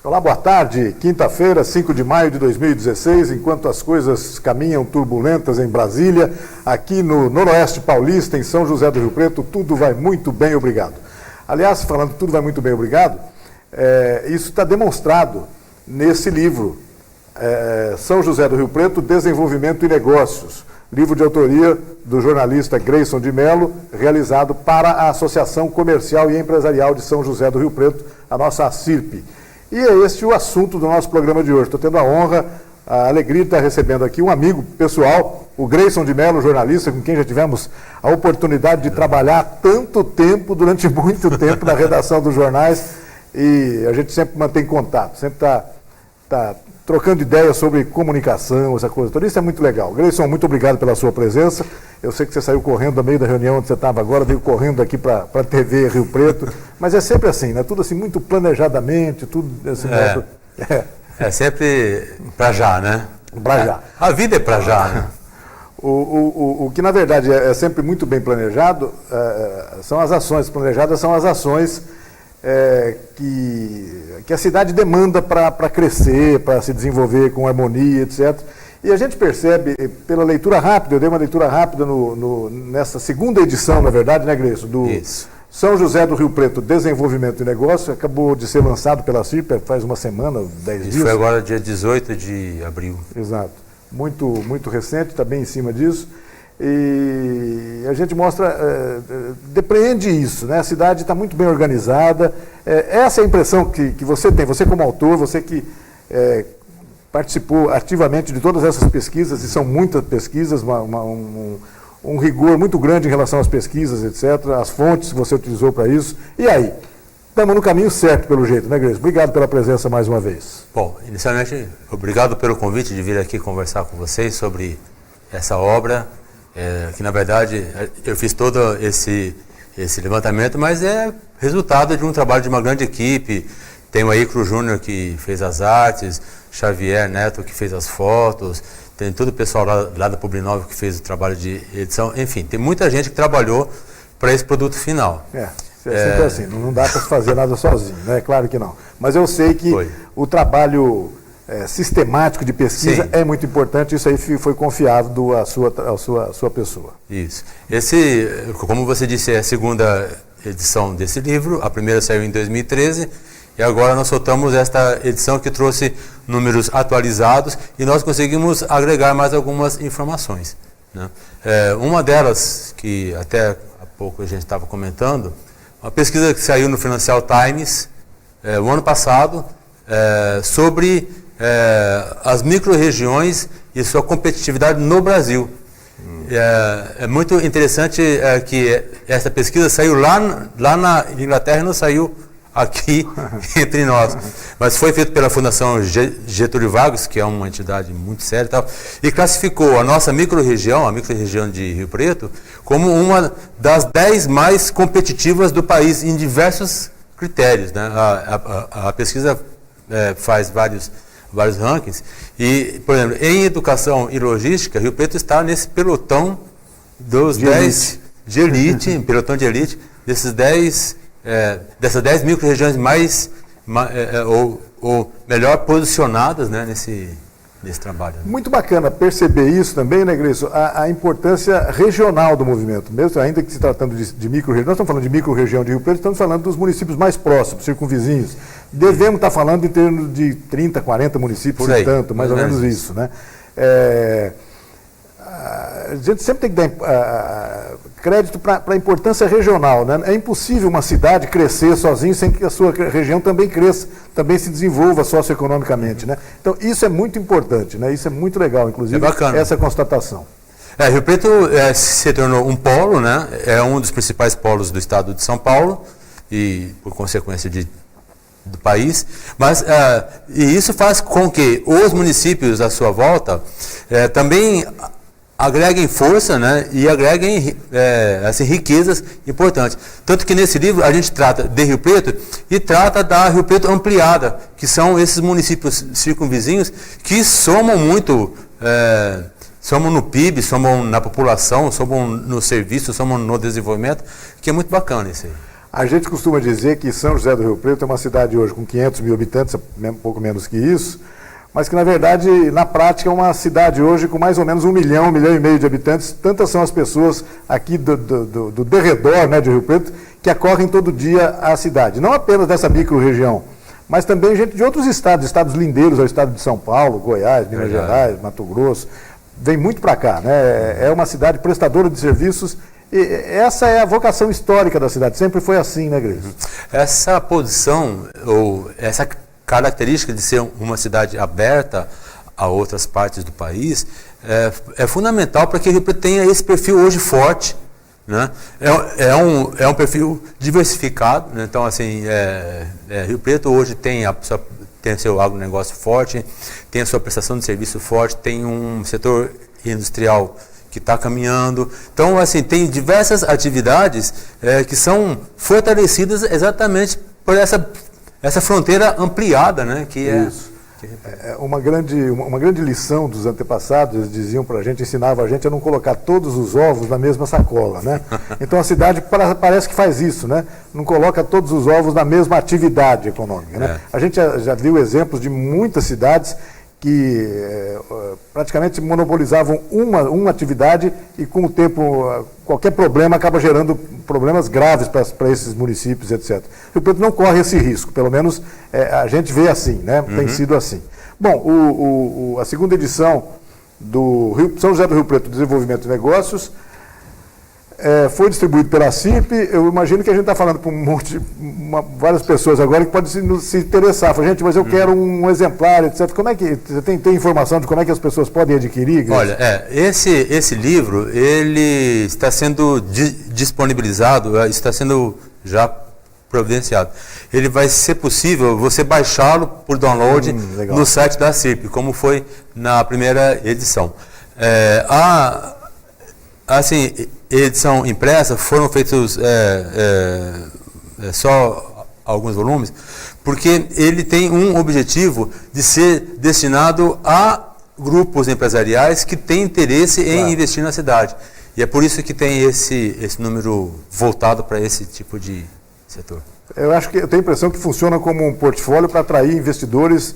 Olá, boa tarde. Quinta-feira, 5 de maio de 2016, enquanto as coisas caminham turbulentas em Brasília, aqui no Noroeste Paulista, em São José do Rio Preto, tudo vai muito bem, obrigado. Aliás, falando tudo vai muito bem, obrigado, isso está demonstrado nesse livro, São José do Rio Preto, Desenvolvimento e Negócios, livro de autoria do jornalista Grayson de Mello, realizado para a Associação Comercial e Empresarial de São José do Rio Preto, a nossa ACIRP. E é este o assunto do nosso programa de hoje. Estou tendo a honra, a alegria de estar recebendo aqui um amigo pessoal, o Grayson de Mello, jornalista, com quem já tivemos a oportunidade de trabalhar tanto tempo, durante muito tempo, na redação dos jornais, e a gente sempre mantém contato, sempre está trocando ideias sobre comunicação, essa coisa toda. Isso é muito legal. Grayson, muito obrigado pela sua presença. Eu sei que você saiu correndo no meio da reunião onde você estava agora, veio correndo aqui para a TV Rio Preto, mas é sempre assim, né? Tudo assim, muito planejadamente, tudo assim. É sempre para já, né? Para já. A vida é para já, né? O que, na verdade, é sempre muito bem planejado, são as ações planejadas, são as ações que a cidade demanda para crescer, para se desenvolver com harmonia, etc. E a gente percebe, pela leitura rápida, eu dei uma leitura rápida nessa segunda edição, na verdade, né, Grayson? Do Isso. São José do Rio Preto, Desenvolvimento e Negócio, acabou de ser lançado pela CIRP faz uma semana, 10 dias. Isso foi agora dia 18 de abril. Exato. Muito, muito recente, está bem em cima disso. E a gente mostra, depreende isso, né? A cidade está muito bem organizada. Essa é a impressão que você tem, você como autor, você que participou ativamente de todas essas pesquisas, e são muitas pesquisas, um rigor muito grande em relação às pesquisas, etc., as fontes que você utilizou para isso. E aí? Estamos no caminho certo, pelo jeito, né, Grayson? Obrigado pela presença mais uma vez. Bom, inicialmente, obrigado pelo convite de vir aqui conversar com vocês sobre essa obra, que na verdade eu fiz todo esse levantamento, mas é resultado de um trabalho de uma grande equipe. Tem o Aicro Júnior que fez as artes, Xavier Neto que fez as fotos, tem todo o pessoal lá da Publinova que fez o trabalho de edição, enfim, tem muita gente que trabalhou para esse produto final. É sempre assim, não dá para fazer nada sozinho, né? Claro que não. Mas eu sei que o trabalho sistemático de pesquisa Sim. é muito importante, isso aí foi confiado à sua pessoa. Isso. Como você disse, é a segunda edição desse livro, a primeira saiu em 2013, e agora nós soltamos esta edição que trouxe números atualizados e nós conseguimos agregar mais algumas informações, né? Uma delas, que até há pouco a gente estava comentando, uma pesquisa que saiu no Financial Times o ano passado sobre as micro-regiões e sua competitividade no Brasil. É muito interessante que essa pesquisa saiu lá na Inglaterra e não saiu aqui entre nós, mas foi feito pela Fundação Getúlio Vargas, que é uma entidade muito séria e tal, e classificou a nossa micro-região, a micro-região de Rio Preto, como uma das 10 mais competitivas do país em diversos critérios, né? A pesquisa faz vários rankings e, por exemplo, em educação e logística, Rio Preto está nesse pelotão dos 10 de elite, pelotão de elite, dessas 10 micro-regiões ou melhor posicionadas, né, nesse trabalho. Muito bacana perceber isso também, né, Grayson? A importância regional do movimento, mesmo ainda que se tratando de micro-região, nós estamos falando de micro-região de Rio Preto, estamos falando dos municípios mais próximos, circunvizinhos. Devemos estar falando em termos de 30, 40 municípios, portanto, mais ou menos isso, né? A gente sempre tem que dar crédito para a importância regional, né? É impossível uma cidade crescer sozinha sem que a sua região também cresça, também se desenvolva socioeconomicamente, né? Então, isso é muito importante, né? Isso é muito legal, inclusive, essa constatação. Rio Preto se tornou um polo, né? É um dos principais polos do estado de São Paulo e, por consequência, do país, mas e isso faz com que os municípios à sua volta também agreguem força, né, e agreguem assim, riquezas importantes. Tanto que nesse livro a gente trata de Rio Preto e trata da Rio Preto ampliada, que são esses municípios circunvizinhos que somam muito, somam no PIB, somam na população, somam no serviço, somam no desenvolvimento, que é muito bacana isso aí. A gente costuma dizer que São José do Rio Preto é uma cidade hoje com 500 mil habitantes, um pouco menos que isso, mas que, na verdade, na prática, é uma cidade hoje com mais ou menos 1 milhão e meio de habitantes. Tantas são as pessoas aqui do derredor, né, de Rio Preto, que acorrem todo dia à cidade. Não apenas dessa micro-região, mas também gente de outros estados lindeiros, ao estado de São Paulo, Goiás, Minas Gerais, Mato Grosso. Vem muito para cá, né? É uma cidade prestadora de serviços. E essa é a vocação histórica da cidade. Sempre foi assim, né, Gris? Essa posição, ou essa característica de ser uma cidade aberta a outras partes do país é fundamental para que Rio Preto tenha esse perfil hoje forte, né? É um perfil diversificado, né? Então, assim, Rio Preto hoje tem o seu agronegócio forte, tem a sua prestação de serviço forte, tem um setor industrial que está caminhando. Então, assim, tem diversas atividades que são fortalecidas exatamente por essa fronteira ampliada, né? Que é isso. Uma grande lição dos antepassados, eles diziam para a gente, ensinavam a gente a não colocar todos os ovos na mesma sacola, né? Então a cidade parece que faz isso, né? Não coloca todos os ovos na mesma atividade econômica, né? A gente já viu exemplos de muitas cidades que praticamente monopolizavam uma atividade e com o tempo qualquer problema acaba gerando problemas graves para esses municípios, etc. Rio Preto não corre esse risco, pelo menos a gente vê assim, né? Tem sido assim. Bom, a segunda edição do São José do Rio Preto Desenvolvimento de Negócios foi distribuído pela CIP. Eu imagino que a gente está falando para várias pessoas agora que podem se interessar. Fala, gente, mas eu quero um exemplar, etc. Como é que você tem informação de como é que as pessoas podem adquirir? Olha, esse livro ele está sendo disponibilizado, está sendo já providenciado. Ele vai ser possível você baixá-lo por download no site da CIP, como foi na primeira edição. Assim, edição impressa, foram feitos só alguns volumes, porque ele tem um objetivo de ser destinado a grupos empresariais que têm interesse em investir na cidade. E é por isso que tem esse número voltado para esse tipo de setor. Eu acho que eu tenho a impressão que funciona como um portfólio para atrair investidores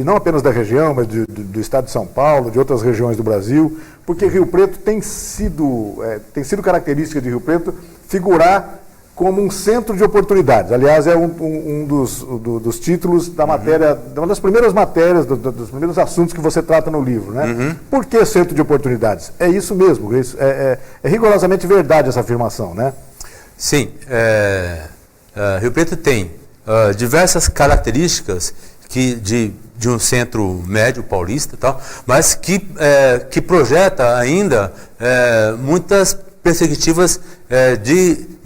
não apenas da região, mas do estado de São Paulo, de outras regiões do Brasil, porque Rio Preto tem sido característica de Rio Preto figurar como um centro de oportunidades. Aliás, é um dos títulos da matéria, uma das primeiras matérias, dos primeiros assuntos que você trata no livro, né? Por que centro de oportunidades? É isso mesmo, é rigorosamente verdade essa afirmação, né? Sim, Rio Preto tem diversas características de um centro médio paulista, tal, mas que projeta ainda muitas perspectivas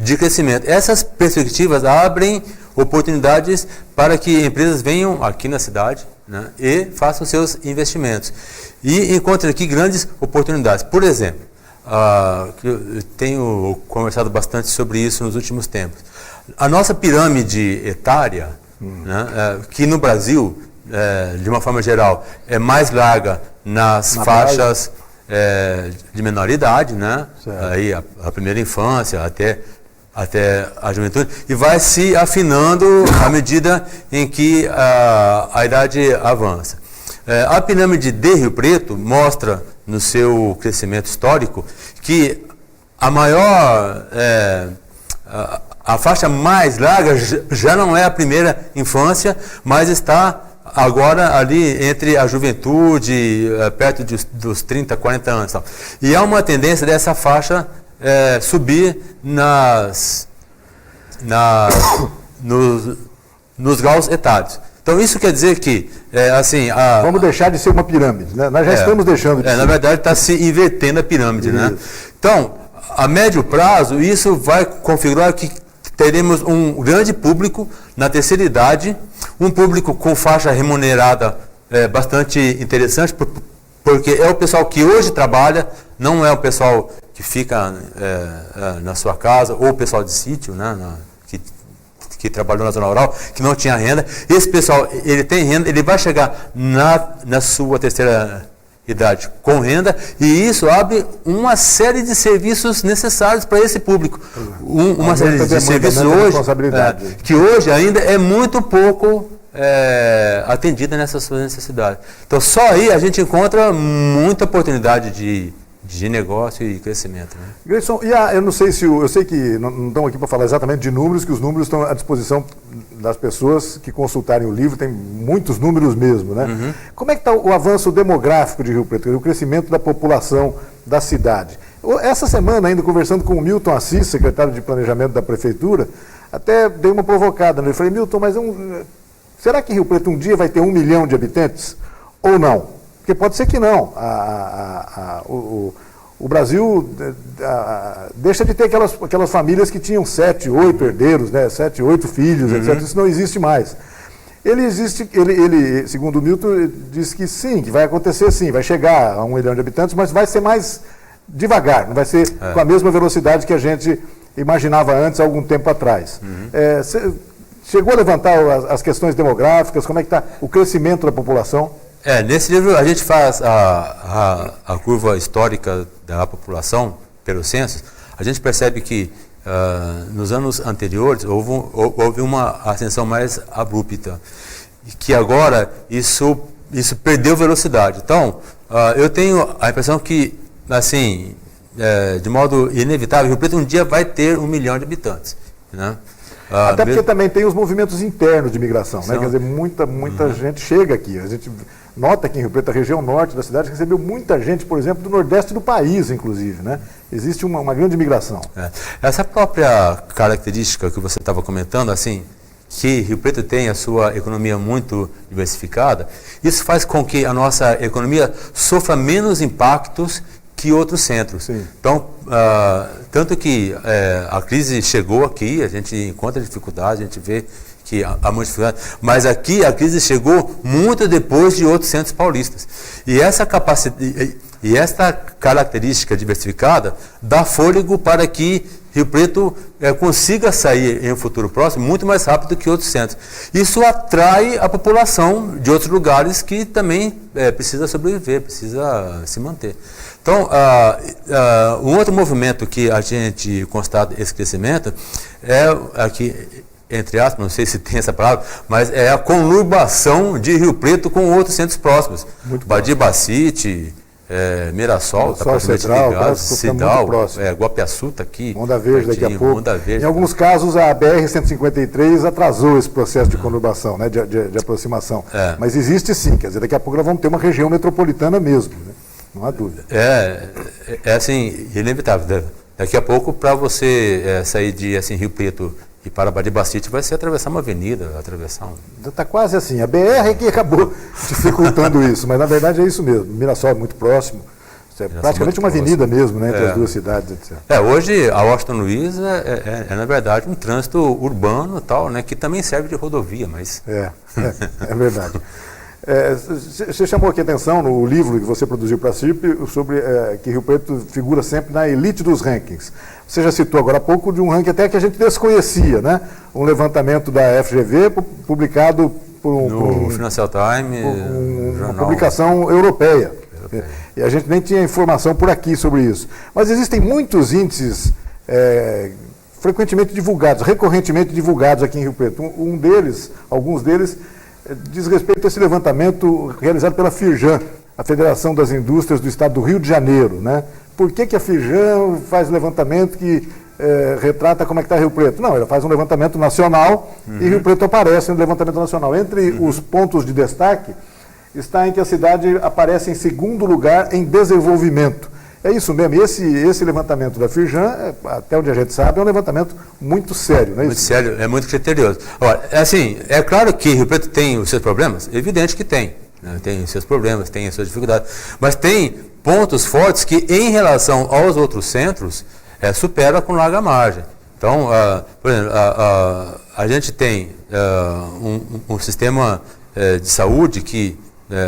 de crescimento. Essas perspectivas abrem oportunidades para que empresas venham aqui na cidade, né, e façam seus investimentos. E encontrem aqui grandes oportunidades. Por exemplo, eu tenho conversado bastante sobre isso nos últimos tempos. A nossa pirâmide etária, né, que no Brasil, de uma forma geral, é mais larga nas faixas de menor idade, né? Aí a primeira infância até a juventude, e vai se afinando à medida em que a idade avança. A pirâmide de Rio Preto mostra no seu crescimento histórico que a faixa mais larga já não é a primeira infância, mas está agora ali entre a juventude, perto dos 30, 40 anos. Tal. E há uma tendência dessa faixa subir nos graus etários. Então isso quer dizer que, vamos deixar de ser uma pirâmide, né? Nós já estamos deixando de ser. Na verdade está se invertendo a pirâmide, né? Então, a médio prazo, isso vai configurar que teremos um grande público na terceira idade, um público com faixa remunerada bastante interessante, porque é o pessoal que hoje trabalha, não é o pessoal que fica na sua casa, ou o pessoal de sítio, né, que trabalhou na zona rural, que não tinha renda. Esse pessoal, ele tem renda, ele vai chegar na sua terceira idade com renda, e isso abre uma série de serviços necessários para esse público. Uma série de serviços hoje, que hoje ainda é muito pouco atendida nessas suas necessidades. Então, só aí a gente encontra muita oportunidade de negócio e crescimento. Né? Gleison, eu não sei se eu sei que não estão aqui para falar exatamente de números, que os números estão à disposição das pessoas que consultarem o livro, tem muitos números mesmo, né? Uhum. Como é que está o avanço demográfico de Rio Preto, o crescimento da população da cidade? Essa semana, ainda conversando com o Milton Assis, secretário de Planejamento da Prefeitura, até dei uma provocada, né? Eu falei, Milton, mas será que Rio Preto um dia vai ter 1 milhão de habitantes? Ou não? Porque pode ser que não. O Brasil deixa de ter aquelas famílias que tinham 7, 8 herdeiros, né? 7, 8 filhos, etc. Isso não existe mais. Ele, segundo o Milton, disse que sim, que vai acontecer sim, vai chegar a 1 milhão de habitantes, mas vai ser mais devagar, não vai ser com a mesma velocidade que a gente imaginava antes, há algum tempo atrás. Chegou a levantar as questões demográficas, como é que está o crescimento da população? Nesse livro a gente faz a curva histórica da população pelos censos. A gente percebe que nos anos anteriores houve uma ascensão mais abrupta, que agora isso perdeu velocidade. Então, eu tenho a impressão que, assim, de modo inevitável, Rio Preto um dia vai ter 1 milhão de habitantes, né? Até porque também tem os movimentos internos de migração, né? Quer dizer, muita gente chega aqui. A gente nota que em Rio Preto, a região norte da cidade, recebeu muita gente, por exemplo, do nordeste do país, inclusive, né? Existe uma grande migração. Essa própria característica que você estava comentando, assim, que Rio Preto tem a sua economia muito diversificada, isso faz com que a nossa economia sofra menos impactos que outros centros. Sim. Então, tanto que a crise chegou aqui, a gente encontra dificuldade, a gente vê que há muita dificuldade, mas aqui a crise chegou muito depois de outros centros paulistas. E essa capacidade e esta característica diversificada dá fôlego para que Rio Preto consiga sair em um futuro próximo muito mais rápido que outros centros. Isso atrai a população de outros lugares que também precisa sobreviver, precisa se manter. Então, um outro movimento que a gente constata esse crescimento aqui, entre aspas, não sei se tem essa palavra, mas é a conurbação de Rio Preto com outros centros próximos. Badibacite, Mirassol, está praticamente ligado, Cidal, Guapiaçu está aqui. Onda Verde daqui a pouco. Em alguns casos, a BR-153 atrasou esse processo de conurbação, né, de aproximação. Mas existe sim, quer dizer, daqui a pouco nós vamos ter uma região metropolitana mesmo, né? Não há dúvida. Assim, inevitável. Daqui a pouco, para você sair de Rio Preto e para Badibacite, vai ser atravessar uma avenida, Está quase assim. A BR é que acabou dificultando isso, mas na verdade é isso mesmo. Mirassol é muito próximo. É praticamente uma avenida mesmo, né, entre as duas cidades, etc. Hoje, a Washington Luiz na verdade, um trânsito urbano tal, né, que também serve de rodovia, mas... É verdade. Você chamou aqui a atenção no livro que você produziu para a CIRP sobre que Rio Preto figura sempre na elite dos rankings. Você já citou agora há pouco de um ranking até que a gente desconhecia, né? Um levantamento da FGV publicado no Financial Times, uma publicação europeia. E a gente nem tinha informação por aqui sobre isso. Mas existem muitos índices frequentemente divulgados, recorrentemente divulgados aqui em Rio Preto. Alguns deles diz respeito a esse levantamento realizado pela Firjan, a Federação das Indústrias do Estado do Rio de Janeiro, né? Por que a Firjan faz levantamento que retrata como é que está Rio Preto? Não, ela faz um levantamento nacional e Rio Preto aparece no levantamento nacional. Entre os pontos de destaque está em que a cidade aparece em segundo lugar em desenvolvimento. É isso mesmo, esse levantamento da Firjan, até onde a gente sabe, é um levantamento muito sério, não é isso? Muito sério, é muito criterioso. Agora, assim, é claro que Rio Preto tem os seus problemas, é evidente que tem, né? Tem os seus problemas, tem as suas dificuldades, mas tem pontos fortes que, em relação aos outros centros, supera com larga margem. Então, por exemplo, a gente tem um sistema de saúde que,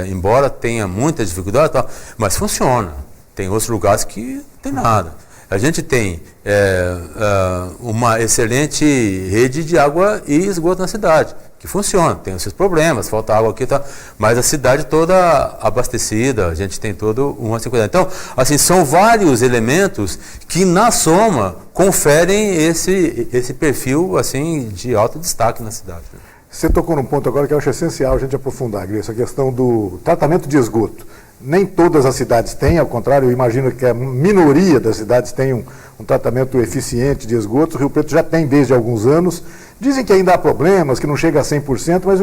embora tenha muita dificuldade, mas funciona. Tem outros lugares que não tem nada. A gente tem uma excelente rede de água e esgoto na cidade, que funciona, tem os seus problemas, falta água aqui, tá, mas a cidade toda abastecida, a gente tem todo uma segurança. Então, assim, são vários elementos que, na soma, conferem esse perfil assim, de alto destaque na cidade. Você tocou num ponto agora que eu acho essencial a gente aprofundar, Grace, a questão do tratamento de esgoto. Nem todas as cidades têm, ao contrário, eu imagino que a minoria das cidades tem um tratamento eficiente de esgoto. O Rio Preto já tem desde alguns anos. Dizem que ainda há problemas, que não chega a 100%, mas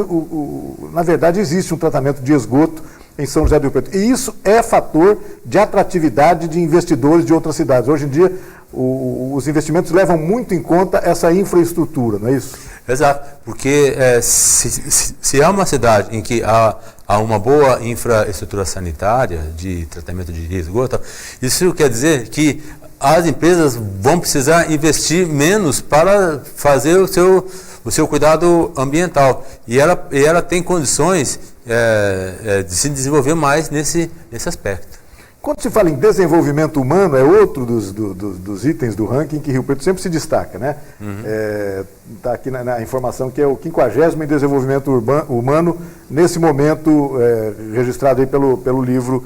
na verdade existe um tratamento de esgoto em São José do Rio Preto. E isso é fator de atratividade de investidores de outras cidades. Hoje em dia, os investimentos levam muito em conta essa infraestrutura, não é isso? Exato, porque se há uma cidade em que há uma boa infraestrutura sanitária de tratamento de esgoto, isso quer dizer que as empresas vão precisar investir menos para fazer o seu cuidado ambiental. E ela tem condições de se desenvolver mais nesse aspecto. Quando se fala em desenvolvimento humano, é outro dos itens do ranking que Rio Preto sempre se destaca, né? Está aqui na informação que é o 50º em desenvolvimento humano, nesse momento registrado aí pelo livro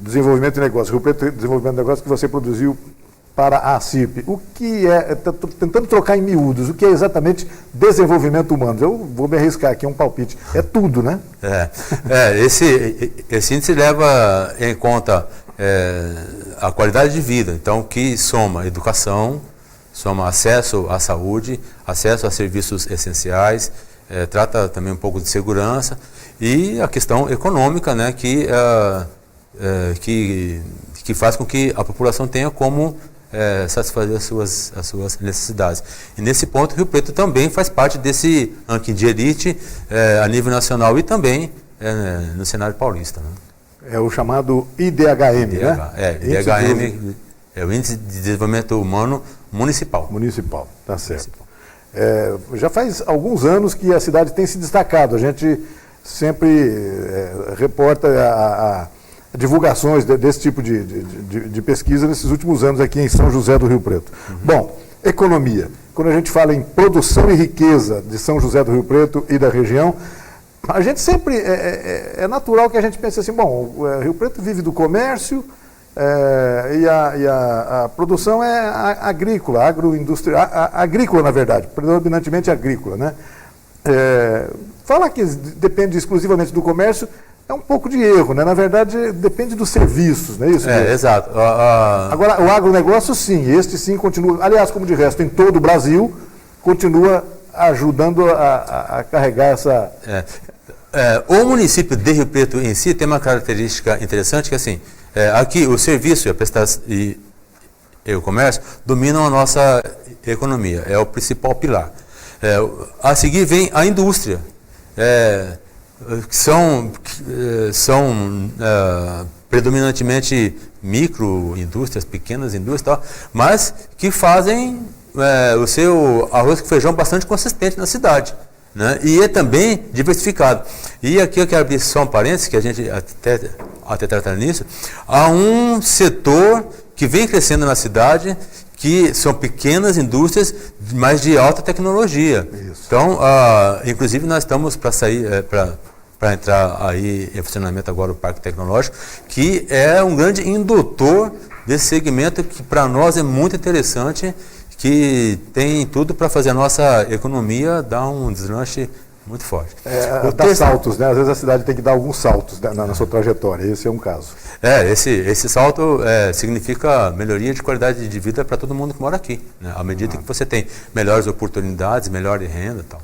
Desenvolvimento de Negócios, Rio Preto Desenvolvimento de Negócios, que você produziu para a CIRP. O que tentando trocar em miúdos, o que é exatamente desenvolvimento humano? Eu vou me arriscar aqui, um palpite. É tudo, né? Esse índice leva em conta a qualidade de vida, então que soma educação, soma acesso à saúde, acesso a serviços essenciais, trata também um pouco de segurança e a questão econômica, né, que faz com que a população tenha como satisfazer as suas necessidades. E nesse ponto, Rio Preto também faz parte desse ranking de elite a nível nacional e também no cenário paulista, né? É o chamado IDHM, né? IDHM é o Índice de Desenvolvimento Humano Municipal. Municipal, tá certo. Já faz alguns anos que a cidade tem se destacado. A gente sempre reporta divulgações desse tipo de pesquisa nesses últimos anos aqui em São José do Rio Preto. Bom, economia. Quando a gente fala em produção e riqueza de São José do Rio Preto e da região, a gente sempre, é natural que a gente pense assim, bom, o Rio Preto vive do comércio e a produção é agrícola, agroindustrial, agrícola na verdade, predominantemente agrícola, né? Falar que depende exclusivamente do comércio é um pouco de erro, né? Na verdade, depende dos serviços, não é isso? Exato. Agora, o agronegócio sim, este sim continua, aliás, como de resto, em todo o Brasil, continua ajudando a carregar essa... O município de Rio Preto em si tem uma característica interessante que assim, aqui o serviço e o comércio dominam a nossa economia, é o principal pilar. A seguir vem a indústria, que são predominantemente microindústrias, pequenas indústrias, tal, mas que fazem o seu arroz com feijão bastante consistente na cidade, né? E é também diversificado. E aqui eu quero abrir só um parênteses, que a gente até tratar nisso. Há um setor que vem crescendo na cidade, que são pequenas indústrias, mas de alta tecnologia. Isso. Então, inclusive nós estamos para sair, para entrar aí em funcionamento agora o Parque Tecnológico, que é um grande indutor desse segmento que para nós é muito interessante, que tem tudo para fazer a nossa economia dar um deslanche muito forte. Dá saltos, né? Às vezes a cidade tem que dar alguns saltos na sua trajetória, esse é um caso. Esse salto significa melhoria de qualidade de vida para todo mundo que mora aqui, né? À medida que você tem melhores oportunidades, melhor renda e tal.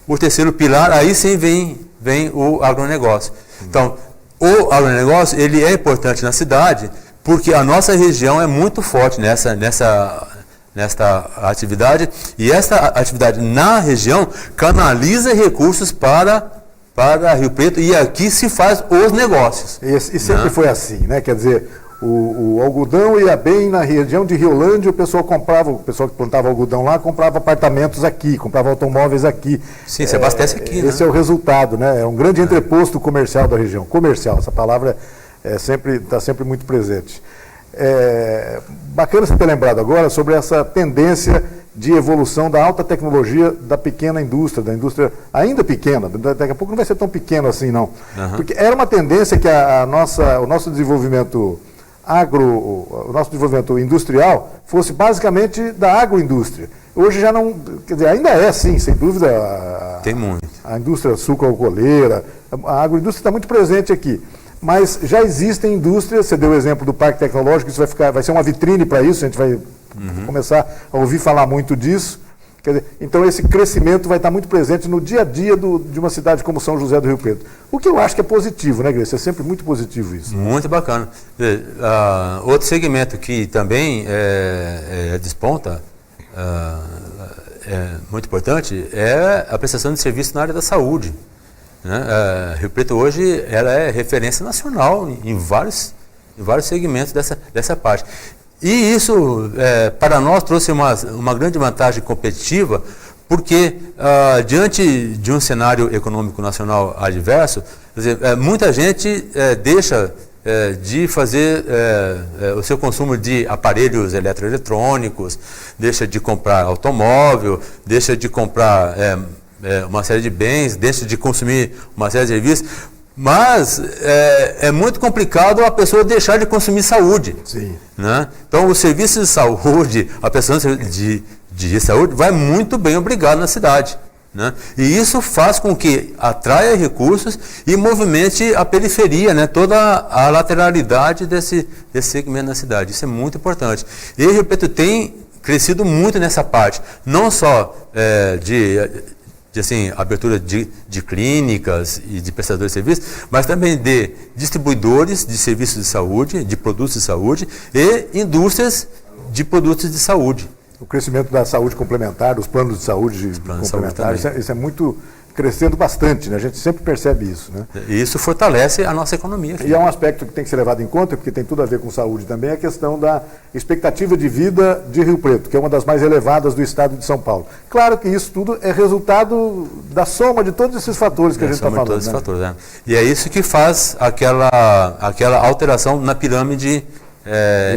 O terceiro pilar, aí sim vem o agronegócio. Então, o agronegócio, ele é importante na cidade, porque a nossa região é muito forte nesta atividade, e essa atividade na região canaliza recursos para Rio Preto, e aqui se faz os negócios. E sempre foi assim, né? Quer dizer, o algodão ia bem na região de Riolândia, o pessoal que plantava algodão lá, comprava apartamentos aqui, comprava automóveis aqui. Sim, se abastece aqui. Esse é o resultado, né? É um grande entreposto comercial da região. Comercial, essa palavra está sempre muito presente. Bacana você ter lembrado agora sobre essa tendência de evolução da alta tecnologia da pequena indústria, da indústria ainda pequena, daqui a pouco não vai ser tão pequeno assim não, porque era uma tendência que o nosso desenvolvimento o nosso desenvolvimento industrial fosse basicamente da agroindústria. Hoje já não, quer dizer, ainda é sim, sem dúvida, tem muito. A indústria sucroalcooleira, a agroindústria está muito presente aqui. Mas já existem indústrias, você deu o exemplo do Parque Tecnológico, isso vai ser uma vitrine para isso, a gente vai começar a ouvir falar muito disso. Quer dizer, então esse crescimento vai estar muito presente no dia a dia de uma cidade como São José do Rio Preto. O que eu acho que é positivo, né, Grace? É sempre muito positivo isso. Muito bacana. Outro segmento que também desponta, muito importante, é a prestação de serviço na área da saúde. Né? Rio Preto hoje ela é referência nacional em vários segmentos dessa parte. E isso, para nós, trouxe uma grande vantagem competitiva, porque, diante de um cenário econômico nacional adverso, quer dizer, muita gente deixa de fazer o seu consumo de aparelhos eletroeletrônicos, deixa de comprar automóvel, deixa de comprar uma série de bens, deixa de consumir uma série de serviços. Mas é muito complicado a pessoa deixar de consumir saúde. Sim. Né? Então, o serviço de saúde, a pessoa de saúde vai muito bem obrigado na cidade. Né? E isso faz com que atraia recursos e movimente a periferia, né? Toda a lateralidade desse segmento da cidade. Isso é muito importante. E Rio Preto tem crescido muito nessa parte, não só de abertura de clínicas e de prestadores de serviços, mas também de distribuidores de serviços de saúde, de produtos de saúde e indústrias de produtos de saúde. O crescimento da saúde complementar, dos planos de saúde complementares, isso é muito crescendo bastante, né? A gente sempre percebe isso, né? E isso fortalece a nossa economia aqui. E é um aspecto que tem que ser levado em conta, porque tem tudo a ver com saúde também, a questão da expectativa de vida de Rio Preto, que é uma das mais elevadas do estado de São Paulo. Claro que isso tudo é resultado da soma de todos esses fatores que a gente está falando. Todos esses fatores, E é isso que faz aquela alteração na pirâmide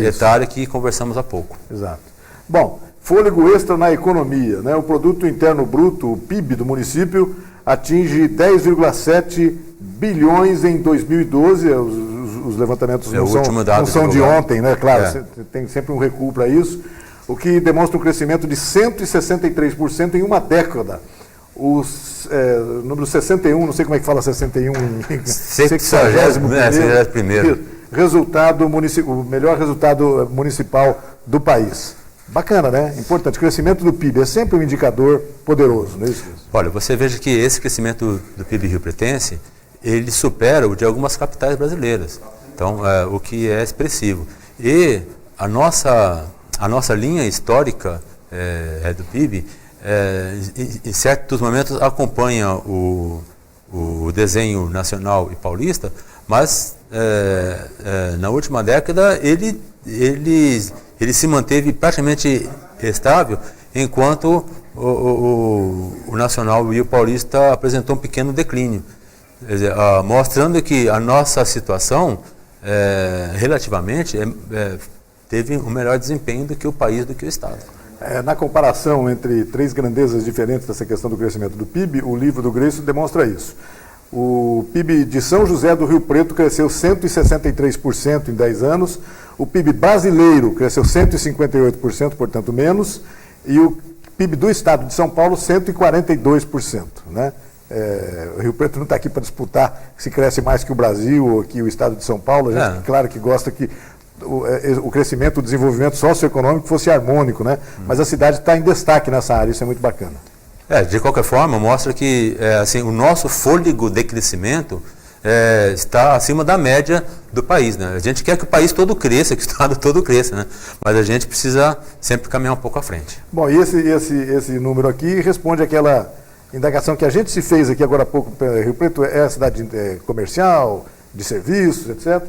etária que conversamos há pouco. Exato. Bom, fôlego extra na economia, né? O Produto Interno Bruto, o PIB do município, atinge 10,7 bilhões em 2012. Os levantamentos não são de ontem, né? Claro, você tem sempre um recuo para isso, o que demonstra um crescimento de 163% em uma década. Número 61, não sei como é que fala 61 em 61º. O melhor resultado municipal do país. Bacana, né? Importante. Crescimento do PIB é sempre um indicador poderoso, não é isso? Olha, você veja que esse crescimento do PIB rio-pretense, ele supera o de algumas capitais brasileiras. Então, o que é expressivo. E a nossa linha histórica do PIB, em certos momentos, acompanha o desenho nacional e paulista, mas na última década ele se manteve praticamente estável, enquanto o nacional e o paulista apresentou um pequeno declínio, quer dizer, mostrando que a nossa situação relativamente teve um melhor desempenho do que o país, do que o estado. Na comparação entre três grandezas diferentes dessa questão do crescimento do PIB, o livro do Grayson demonstra isso. O PIB de São José do Rio Preto cresceu 163% em 10 anos, o PIB brasileiro cresceu 158%, portanto menos, e o PIB do estado de São Paulo 142%. Né? O Rio Preto não está aqui para disputar se cresce mais que o Brasil ou que o estado de São Paulo. A gente, claro que gosta que o crescimento, o desenvolvimento socioeconômico fosse harmônico, né? Mas a cidade está em destaque nessa área, isso é muito bacana. De qualquer forma, mostra que o nosso fôlego de crescimento está acima da média do país, né? A gente quer que o país todo cresça, que o estado todo cresça, né? Mas a gente precisa sempre caminhar um pouco à frente. Bom, e esse número aqui responde àquela indagação que a gente se fez aqui agora há pouco. Rio Preto é a cidade comercial, de serviços, etc.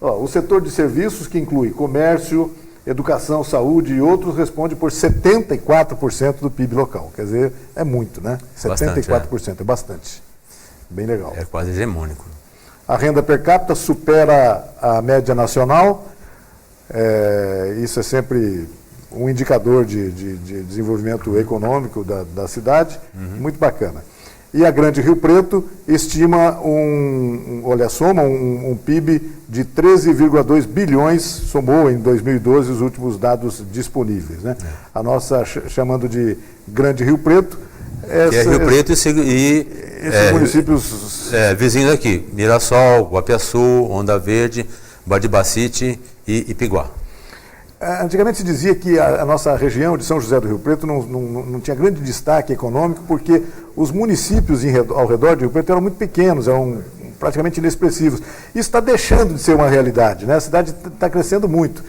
O setor de serviços, que inclui comércio, educação, saúde e outros, responde por 74% do PIB local. Quer dizer, é muito, né? Bastante, 74%, é bastante. Bem legal. É quase hegemônico. A renda per capita supera a média nacional. Isso é sempre um indicador de desenvolvimento econômico da cidade, muito bacana. E a Grande Rio Preto estima um PIB de 13,2 bilhões, somou em 2012 os últimos dados disponíveis, né? A nossa, chamando de Grande Rio Preto. Que é Rio Preto e esses municípios... vizinhos aqui, Mirassol, Guapiaçu, Onda Verde, Badibacite e Ipiguá. Antigamente se dizia que a nossa região de São José do Rio Preto não tinha grande destaque econômico porque os municípios ao redor de Rio Preto eram muito pequenos, eram praticamente inexpressivos. Isso está deixando de ser uma realidade, né? A cidade está crescendo muito.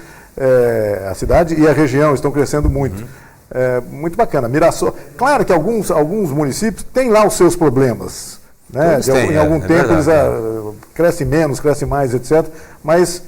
A cidade e a região estão crescendo muito. Muito bacana. Mirassol, claro que alguns municípios têm lá os seus problemas, né? Em algum tempo eles crescem menos, crescem mais, etc. Mas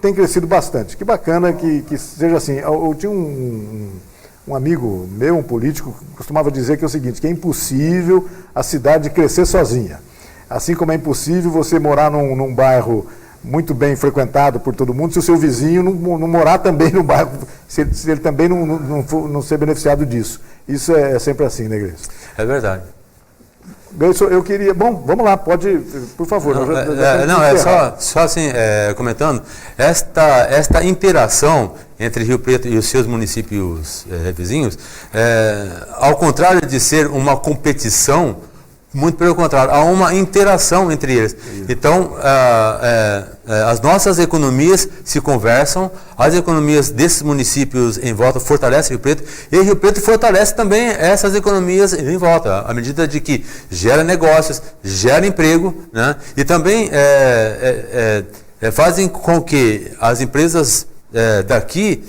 tem crescido bastante. Que bacana que seja assim. Eu tinha um amigo meu, um político, costumava dizer que é o seguinte, que é impossível a cidade crescer sozinha. Assim como é impossível você morar num bairro muito bem frequentado por todo mundo, se o seu vizinho não morar também no bairro, se ele também não ser beneficiado disso. Isso é sempre assim, né, Gleison? É verdade. Gleison, eu queria... Bom, vamos lá, pode, por favor. Só assim, comentando, esta interação entre Rio Preto e os seus municípios vizinhos, ao contrário de ser uma competição, muito pelo contrário, há uma interação entre eles. Então, as nossas economias se conversam, as economias desses municípios em volta fortalecem Rio Preto, e Rio Preto fortalece também essas economias em volta, à medida de que gera negócios, gera emprego, né? E também fazem com que as empresas daqui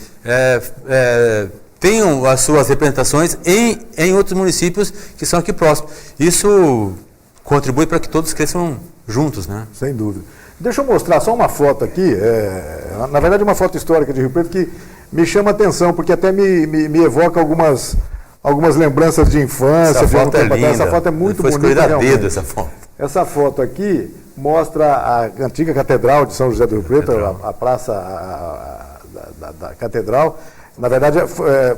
tenham as suas representações em outros municípios que são aqui próximos. Isso contribui para que todos cresçam juntos, né? Sem dúvida. Deixa eu mostrar só uma foto aqui, na verdade uma foto histórica de Rio Preto que me chama a atenção, porque até me evoca algumas lembranças de infância. Essa foto é linda. Essa foto é muito bonita. Foi escolhida a dedo essa foto. Essa foto aqui mostra a antiga Catedral de São José do Rio Preto, a praça da Catedral. Na verdade,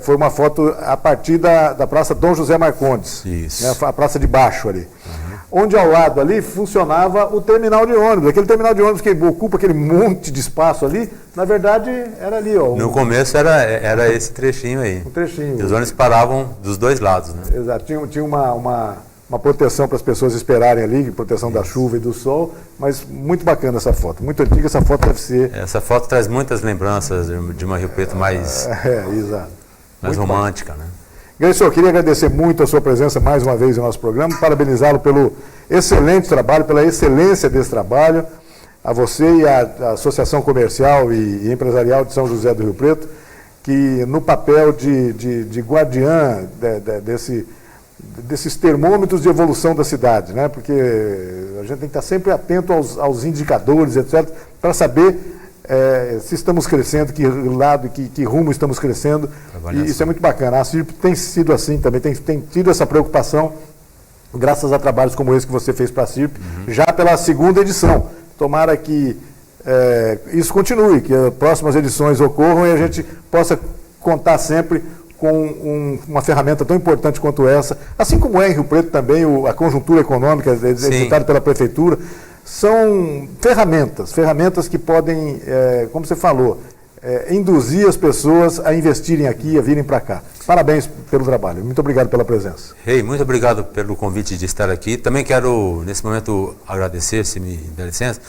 foi uma foto a partir da Praça Dom José Marcondes, né, a praça de baixo ali. Onde ao lado ali funcionava o terminal de ônibus. Aquele terminal de ônibus que ocupa aquele monte de espaço ali, na verdade era ali. No começo era esse trechinho aí. Um trechinho. E os ônibus paravam dos dois lados, né? Exato. Tinha uma proteção para as pessoas esperarem ali, proteção da chuva e do sol, mas muito bacana essa foto. Muito antiga, essa foto deve ser... Essa foto traz muitas lembranças de uma Rio Preto mais romântica, né? Gleison, eu queria agradecer muito a sua presença mais uma vez no nosso programa, parabenizá-lo pelo excelente trabalho, pela excelência desse trabalho, a você e a Associação Comercial e Empresarial de São José do Rio Preto, que no papel de guardiã desses termômetros de evolução da cidade, né? Porque a gente tem que estar sempre atento aos indicadores, etc., para saber se estamos crescendo, que lado, que rumo estamos crescendo, e isso é muito bacana. A CIRP tem sido assim também, tem tido essa preocupação, graças a trabalhos como esse que você fez para a CIRP, já pela segunda edição. Tomara que isso continue, que as próximas edições ocorram e a gente possa contar sempre com uma ferramenta tão importante quanto essa, assim como é em Rio Preto também a conjuntura econômica executada pela Prefeitura. São ferramentas que podem, como você falou, induzir as pessoas a investirem aqui, a virem para cá. Parabéns pelo trabalho. Muito obrigado pela presença. Muito obrigado pelo convite de estar aqui. Também quero, nesse momento, agradecer, se me der licença,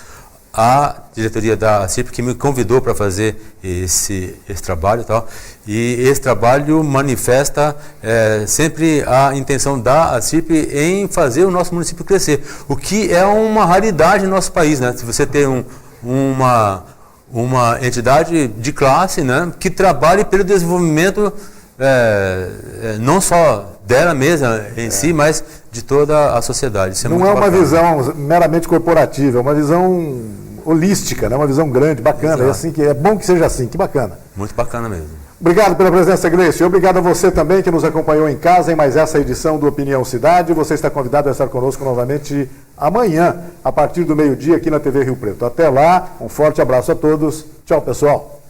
a diretoria da CIRP que me convidou para fazer esse trabalho e tal. E esse trabalho manifesta sempre a intenção da CIRP em fazer o nosso município crescer, o que é uma raridade no nosso país, né? Se você tem uma entidade de classe, né, que trabalhe pelo desenvolvimento não só dela mesma em si, mas de toda a sociedade. Isso não é uma visão meramente corporativa, é uma visão holística, né? Uma visão grande, bacana. É assim é bom que seja assim, que bacana. Muito bacana mesmo. Obrigado pela presença, Gleison. Obrigado a você também que nos acompanhou em casa em mais essa edição do Opinião Cidade. Você está convidado a estar conosco novamente amanhã, a partir do meio-dia, aqui na TV Rio Preto. Até lá, um forte abraço a todos. Tchau, pessoal.